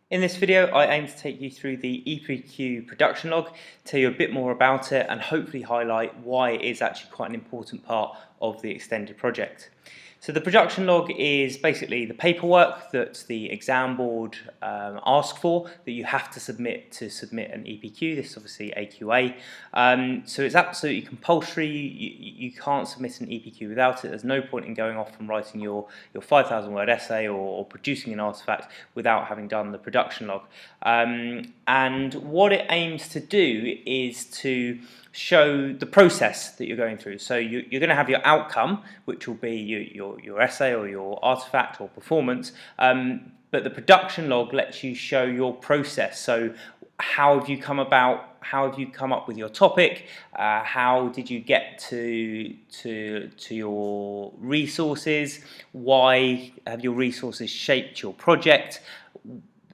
In this video, I aim to take you through the EPQ production log, tell you a bit more about it, and hopefully highlight why it is actually quite an important part of the extended project. So the production log is basically the paperwork that the exam board asks for that you have to submit an EPQ. This is obviously AQA. So it's absolutely compulsory. You can't submit an EPQ without it. There's no point in going off and writing your 5,000 word essay or producing an artifact without having done the production log. And what it aims to do is to show the process that you're going through. So you're going to have your outcome, which will be your essay or your artifact or performance, but the production log lets you show your process. So how have you come up with your topic? How did you get to your resources? Why have your resources shaped your project?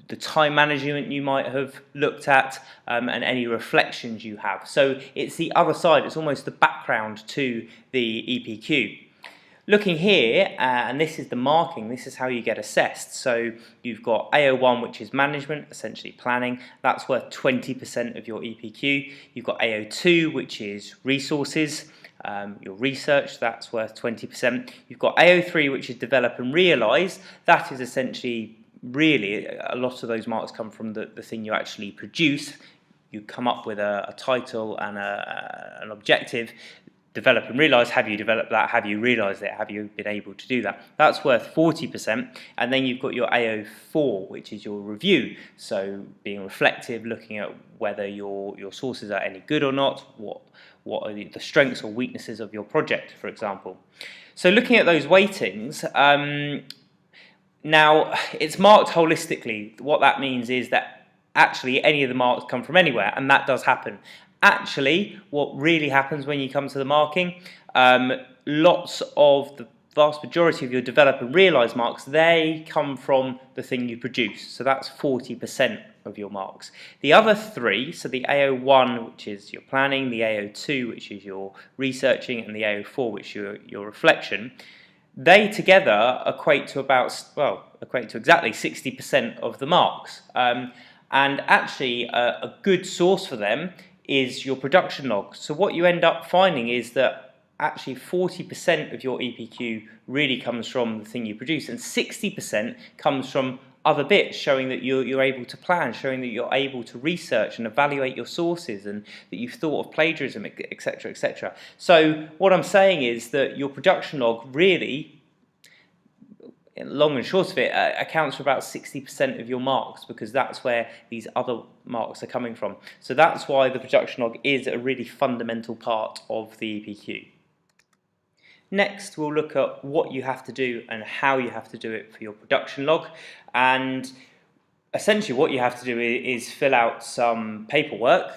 The time management you might have looked at, and any reflections you have. So it's the other side, it's almost the background to the EPQ. Looking here, and this is the marking, this is how you get assessed. So you've got AO1, which is management, essentially planning, that's worth 20% of your EPQ. You've got AO2, which is resources, your research, that's worth 20%. You've got AO3, which is develop and realise, that is essentially really, a lot of those marks come from the thing you actually produce. You come up with a title and an objective, develop and realise, have you developed that, have you realised it, have you been able to do that? That's worth 40%. And then you've got your AO4, which is your review. So being reflective, looking at whether your sources are any good or not, what are the strengths or weaknesses of your project, for example. So looking at those weightings, now, it's marked holistically. What that means is that actually any of the marks come from anywhere, and that does happen. Actually, what really happens when you come to the marking, lots of the vast majority of your develop and realise marks, they come from the thing you produce. So that's 40% of your marks. The other three, so the AO1, which is your planning, the AO2, which is your researching, and the AO4, which is your reflection, they together equate to exactly 60% of the marks. And actually, a good source for them is your production log. So what you end up finding is that actually 40% of your EPQ really comes from the thing you produce, and 60% comes from other bits, showing that you're able to plan, showing that you're able to research and evaluate your sources, and that you've thought of plagiarism, etc., etc. So what I'm saying is that your production log really, long and short of it, accounts for about 60% of your marks, because that's where these other marks are coming from. So that's why the production log is a really fundamental part of the EPQ. Next, we'll look at what you have to do and how you have to do it for your production log. And essentially what you have to do is fill out some paperwork.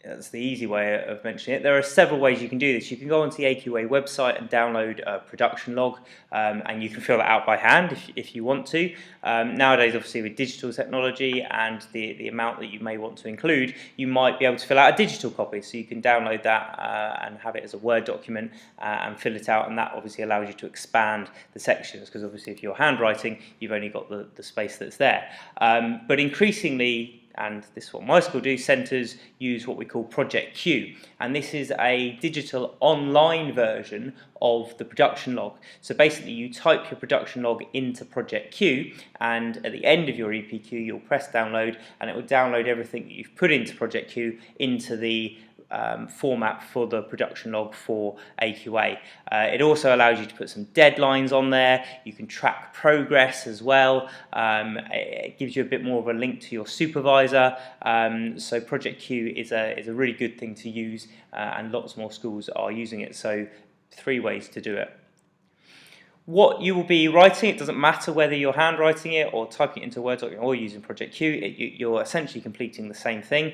That's the easy way of mentioning it. There are several ways you can do this. You can go onto the AQA website and download a production log, and you can fill that out by hand if you want to. Nowadays, obviously, with digital technology and the amount that you may want to include, you might be able to fill out a digital copy. So you can download that and have it as a Word document and fill it out, and that obviously allows you to expand the sections, because obviously if you're handwriting, you've only got the space that's there. But increasingly, and this is what my school do, centres use what we call Project Q, and this is a digital online version of the production log. So basically you type your production log into Project Q, and at the end of your EPQ you'll press download, and it will download everything that you've put into Project Q into the format for the production log for AQA. It also allows you to put some deadlines on there. You can track progress as well. It gives you a bit more of a link to your supervisor. So Project Q is a really good thing to use, and lots more schools are using it. So 3 ways to do it. What you will be writing, it doesn't matter whether you're handwriting it or typing it into a Word document or using Project Q, you're essentially completing the same thing.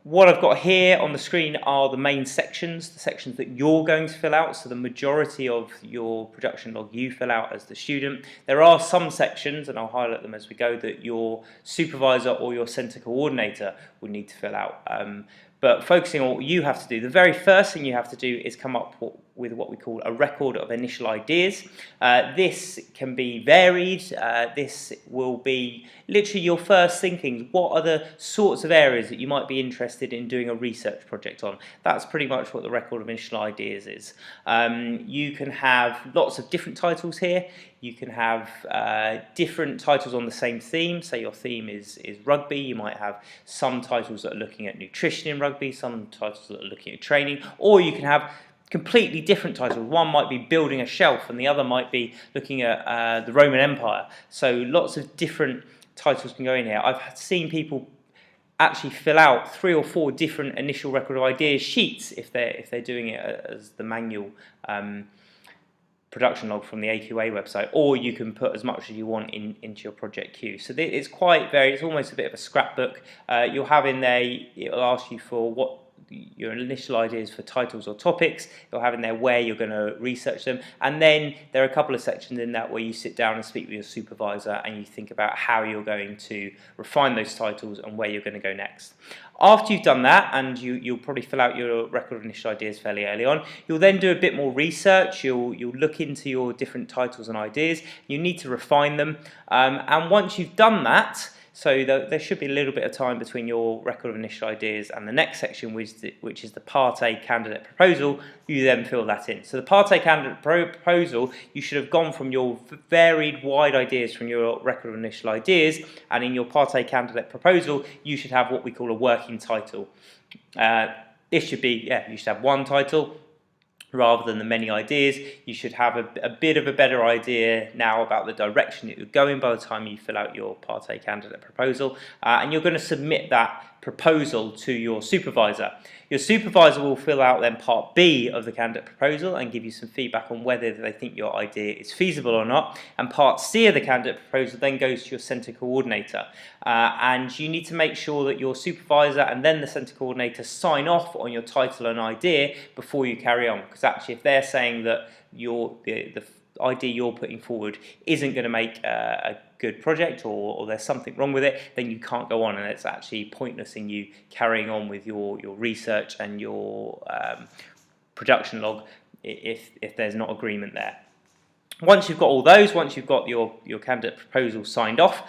What I've got here on the screen are the main sections, the sections that you're going to fill out. So the majority of your production log you fill out as the student. There are some sections, and I'll highlight them as we go, that your supervisor or your centre coordinator will need to fill out. But focusing on what you have to do, the very first thing you have to do is come up with what we call a record of initial ideas. This can be varied. This will be literally your first thinking. What are the sorts of areas that you might be interested in doing a research project on? That's pretty much what the record of initial ideas is. You can have lots of different titles here. You can have different titles on the same theme. Say your theme is rugby. You might have some titles that are looking at nutrition in rugby, some titles that are looking at training, or you can have completely different titles. One might be building a shelf and the other might be looking at the Roman Empire. So lots of different titles can go in here. I've seen people actually fill out 3 or 4 different initial record of ideas sheets if they're doing it as the manual production log from the AQA website, or you can put as much as you want into your project queue. So it's quite varied. It's almost a bit of a scrapbook. You'll have in there, it'll ask you for what your initial ideas for titles or topics. You'll have in there where you're going to research them, and then there are a couple of sections in that where you sit down and speak with your supervisor and you think about how you're going to refine those titles and where you're going to go next. After you've done that, and you'll probably fill out your record of initial ideas fairly early on, you'll then do a bit more research. You'll look into your different titles and ideas. You need to refine them, and once you've done that, so there should be a little bit of time between your record of initial ideas and the next section, which is the Part A candidate proposal. You then fill that in. So the Part A candidate proposal, you should have gone from your varied, wide ideas from your record of initial ideas, and in your Part A candidate proposal, you should have what we call a working title. This should be, you should have one title, rather than the many ideas. You should have a bit of a better idea now about the direction that you're going by the time you fill out your Part A candidate proposal, and you're going to submit that proposal to your supervisor. Your supervisor will fill out then Part B of the candidate proposal and give you some feedback on whether they think your idea is feasible or not, and Part C of the candidate proposal then goes to your centre coordinator, and you need to make sure that your supervisor and then the centre coordinator sign off on your title and idea before you carry on, because actually if they're saying that the idea you're putting forward isn't going to make a good project, or there's something wrong with it, then you can't go on, and it's actually pointless in you carrying on with your research and your production log if there's not agreement there. Once you've got all those, once you've got your candidate proposal signed off,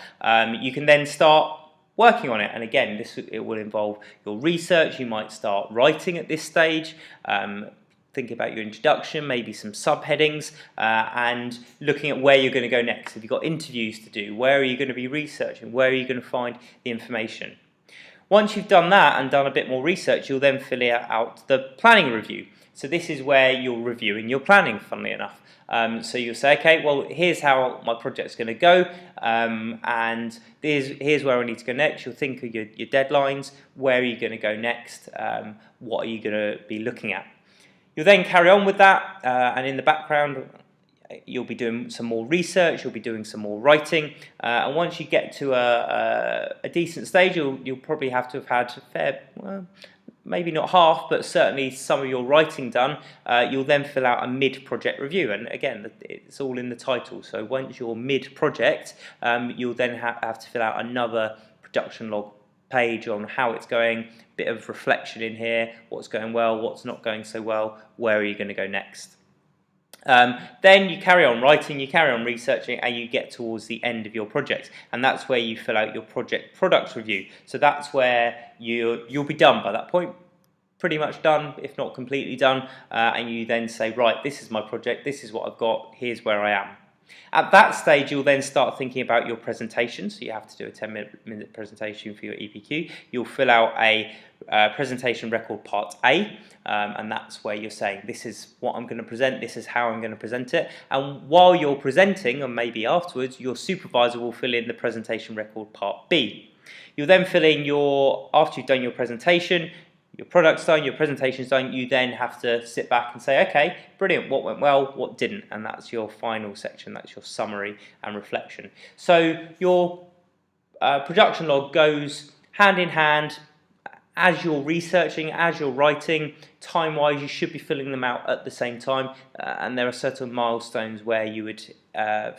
you can then start working on it. And again, it will involve your research. You might start writing at this stage, think about your introduction, maybe some subheadings, and looking at where you're going to go next. If you've got interviews to do, where are you going to be researching? Where are you going to find the information? Once you've done that and done a bit more research, you'll then fill out the planning review. So this is where you're reviewing your planning, funnily enough. So you'll say, okay, well, here's how my project's going to go, and here's where I need to go next. You'll think of your deadlines. Where are you going to go next? What are you going to be looking at? You'll then carry on with that, and in the background, you'll be doing some more research, you'll be doing some more writing, and once you get to a decent stage, you'll probably have to have had maybe not half, but certainly some of your writing done. You'll then fill out a mid-project review, and again, it's all in the title. So once you're mid-project, you'll then have to fill out another production log page on how it's going, bit of reflection in here, what's going well, what's not going so well, where are you going to go next. Then you carry on writing, you carry on researching, and you get towards the end of your project, and that's where you fill out your project products review. So that's where you'll be done by that point, pretty much done, if not completely done, and you then say, right, this is my project, this is what I've got, here's where I am. At that stage, you'll then start thinking about your presentation. So you have to do a 10-minute presentation for your EPQ. You'll fill out a presentation record Part A, and that's where you're saying, this is what I'm going to present, this is how I'm going to present it. And while you're presenting, and maybe afterwards, your supervisor will fill in the presentation record Part B. You'll then fill in after you've done your presentation, your product's done, your presentation's done, you then have to sit back and say, okay, brilliant, what went well, what didn't, and that's your final section, that's your summary and reflection. So your production log goes hand in hand. As you're researching, as you're writing, time-wise, you should be filling them out at the same time, and there are certain milestones where you would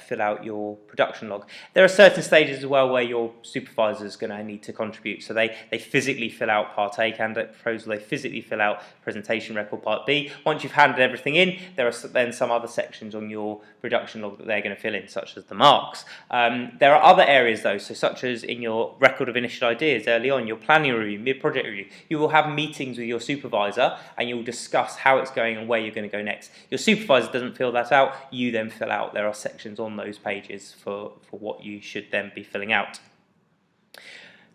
fill out your production log. There are certain stages as well where your supervisor is going to need to contribute, so they physically fill out Part A, candidate proposal, they physically fill out presentation record Part B. Once you've handed everything in, there are then some other sections on your production log that they're going to fill in, such as the marks. There are other areas though, so such as in your record of initial ideas early on, your planning review, mid-project review, you will have meetings with your supervisor and you'll discuss how it's going and where you're going to go next. Your supervisor doesn't fill that out, you then fill out. There are sections on those pages for what you should then be filling out.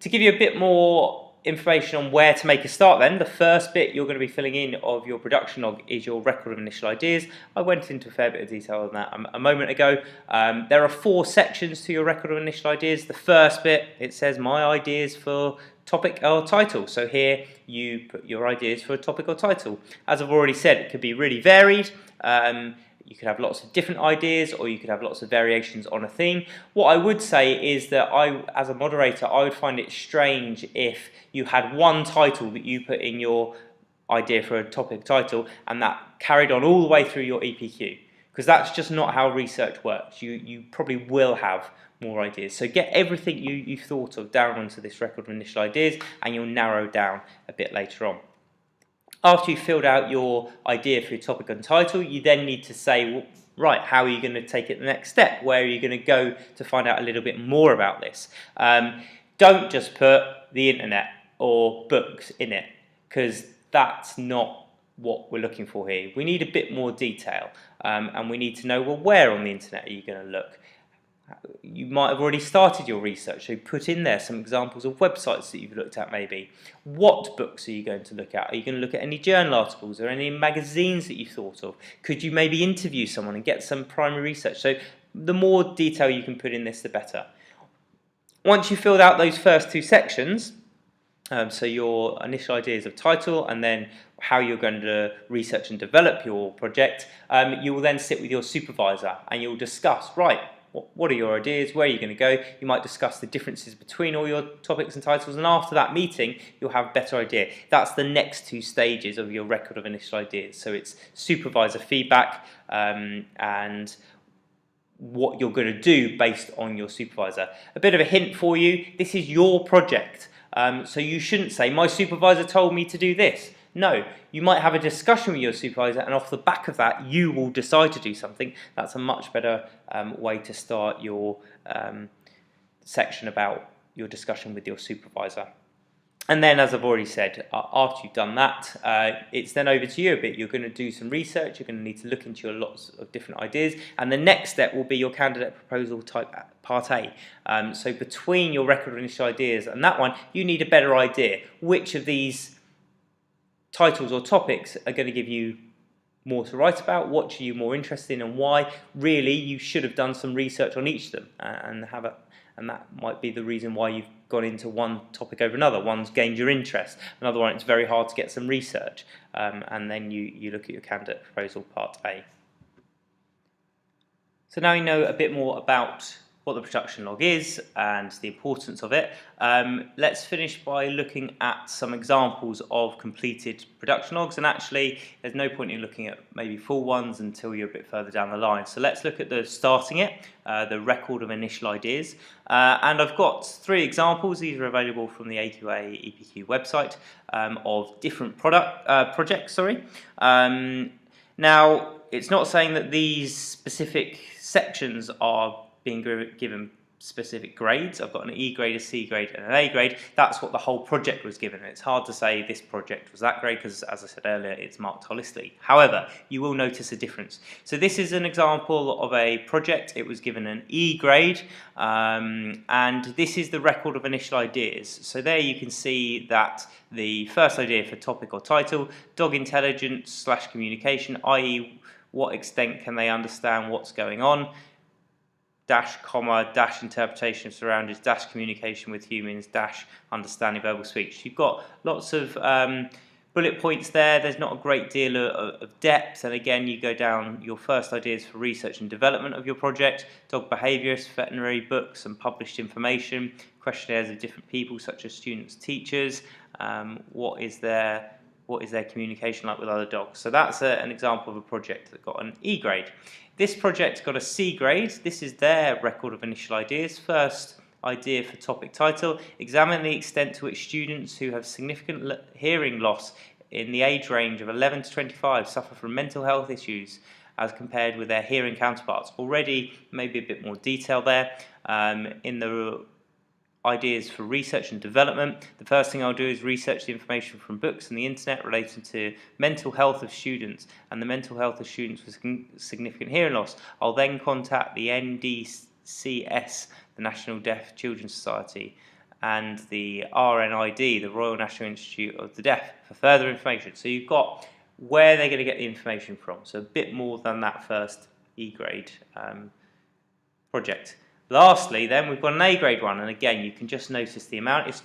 To give you a bit more information on where to make a start then, the first bit you're going to be filling in of your production log is your record of initial ideas. I went into a fair bit of detail on that a moment ago. There are 4 sections to your record of initial ideas. The first bit, it says my ideas for topic or title. So here you put your ideas for a topic or title. As I've already said, it could be really varied. You could have lots of different ideas, or you could have lots of variations on a theme. What I would say is that as a moderator, I would find it strange if you had one title that you put in your idea for a topic title and that carried on all the way through your EPQ, because that's just not how research works. You probably will have more ideas. So get everything you've thought of down onto this record of initial ideas, and you'll narrow down a bit later on. After you've filled out your idea for your topic and title, you then need to say, well, right, how are you going to take it the next step? Where are you going to go to find out a little bit more about this? Don't just put the internet or books in it, because that's not what we're looking for here. We need a bit more detail, and we need to know, well, where on the internet are you going to look? You might have already started your research, so put in there some examples of websites that you've looked at maybe. What books are you going to look at? Are you going to look at any journal articles or any magazines that you've thought of? Could you maybe interview someone and get some primary research? So the more detail you can put in this, the better. Once you've filled out those first 2 sections, so your initial ideas of title and then how you're going to research and develop your project, you will then sit with your supervisor and you'll discuss, right, what are your ideas? Where are you going to go? You might discuss the differences between all your topics and titles, and after that meeting, you'll have a better idea. That's the next 2 stages of your record of initial ideas. So it's supervisor feedback and what you're going to do based on your supervisor. A bit of a hint for you, this is your project. So you shouldn't say, my supervisor told me to do this. No, you might have a discussion with your supervisor, and off the back of that, you will decide to do something. That's a much better way to start your section about your discussion with your supervisor. And then, as I've already said, after you've done that, it's then over to you a bit. You're going to do some research, you're going to need to look into your lots of different ideas, and the next step will be your candidate proposal type Part A. So between your record of initial ideas and that one, you need a better idea. Which of these titles or topics are going to give you more to write about, what are you more interested in, and why? Really, you should have done some research on each of them, and that might be the reason why you've gone into one topic over another. One's gained your interest, another one it's very hard to get some research, and then you look at your candidate proposal Part A. So now you know a bit more about what the production log is and the importance of it. Let's finish by looking at some examples of completed production logs, and actually there's no point in looking at maybe full ones until you're a bit further down the line. So let's look at the starting it, the record of initial ideas, and I've got 3 examples. These are available from the AQA EPQ website of different projects. Now it's not saying that these specific sections are being given specific grades. I've got an E grade, a C grade and an A grade. That's what the whole project was given. It's hard to say this project was that grade because, as I said earlier, it's marked holistically. However, you will notice a difference. So this is an example of a project. It was given an E grade, and this is the record of initial ideas. So there you can see that the first idea for topic or title, dog intelligence / communication, i.e. what extent can they understand what's going on, dash, comma, dash interpretation of surroundings, dash communication with humans, dash understanding verbal speech. You've got lots of bullet points there. There's not a great deal of depth, and again you go down your first ideas for research and development of your project, dog behaviourists, veterinary books and published information, questionnaires of different people such as students, teachers, what is their what is their communication like with other dogs. So that's an example of a project that got an E grade. This project got a C grade. This is their record of initial ideas. First idea for topic title: examine the extent to which students who have significant hearing loss in the age range of 11 to 25 suffer from mental health issues as compared with their hearing counterparts. Already maybe a bit more detail there. In the ideas for research and development, the first thing I'll do is research the information from books and the internet relating to mental health of students and the mental health of students with significant hearing loss. I'll then contact the NDCS, the National Deaf Children's Society, and the RNID, the Royal National Institute of the Deaf, for further information. So you've got where they're going to get the information from, so a bit more than that first E grade project. Lastly, then we've got an A grade one, and again you can just notice the amount. It's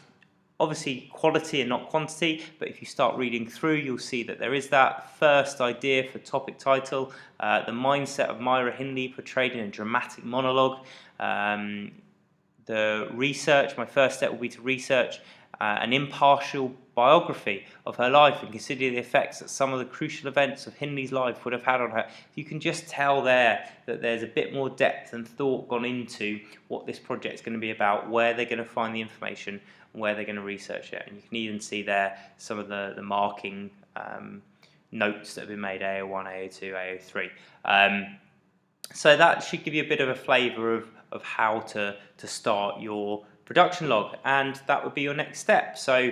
obviously quality and not quantity, but if you start reading through, you'll see that there is that first idea for topic title, the mindset of Myra Hindley portrayed in a dramatic monologue. The research, my first step will be to research an impartial biography of her life and consider the effects that some of the crucial events of Hindley's life would have had on her. You can just tell there that there's a bit more depth and thought gone into what this project is going to be about, where they're going to find the information, and where they're going to research it. And you can even see there some of the marking notes that have been made, AO1, AO2, AO3. So that should give you a bit of a flavour of how to start your production log, and that would be your next step. So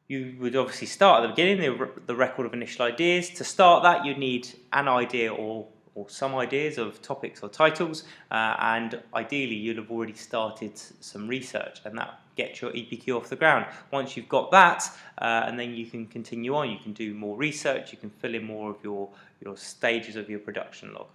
you would obviously start at the beginning, the record of initial ideas. To start that, you'd need an idea or some ideas of topics or titles, and ideally you'd have already started some research, and that gets your EPQ off the ground. Once you've got that, and then you can continue on, you can do more research, you can fill in more of your stages of your production log.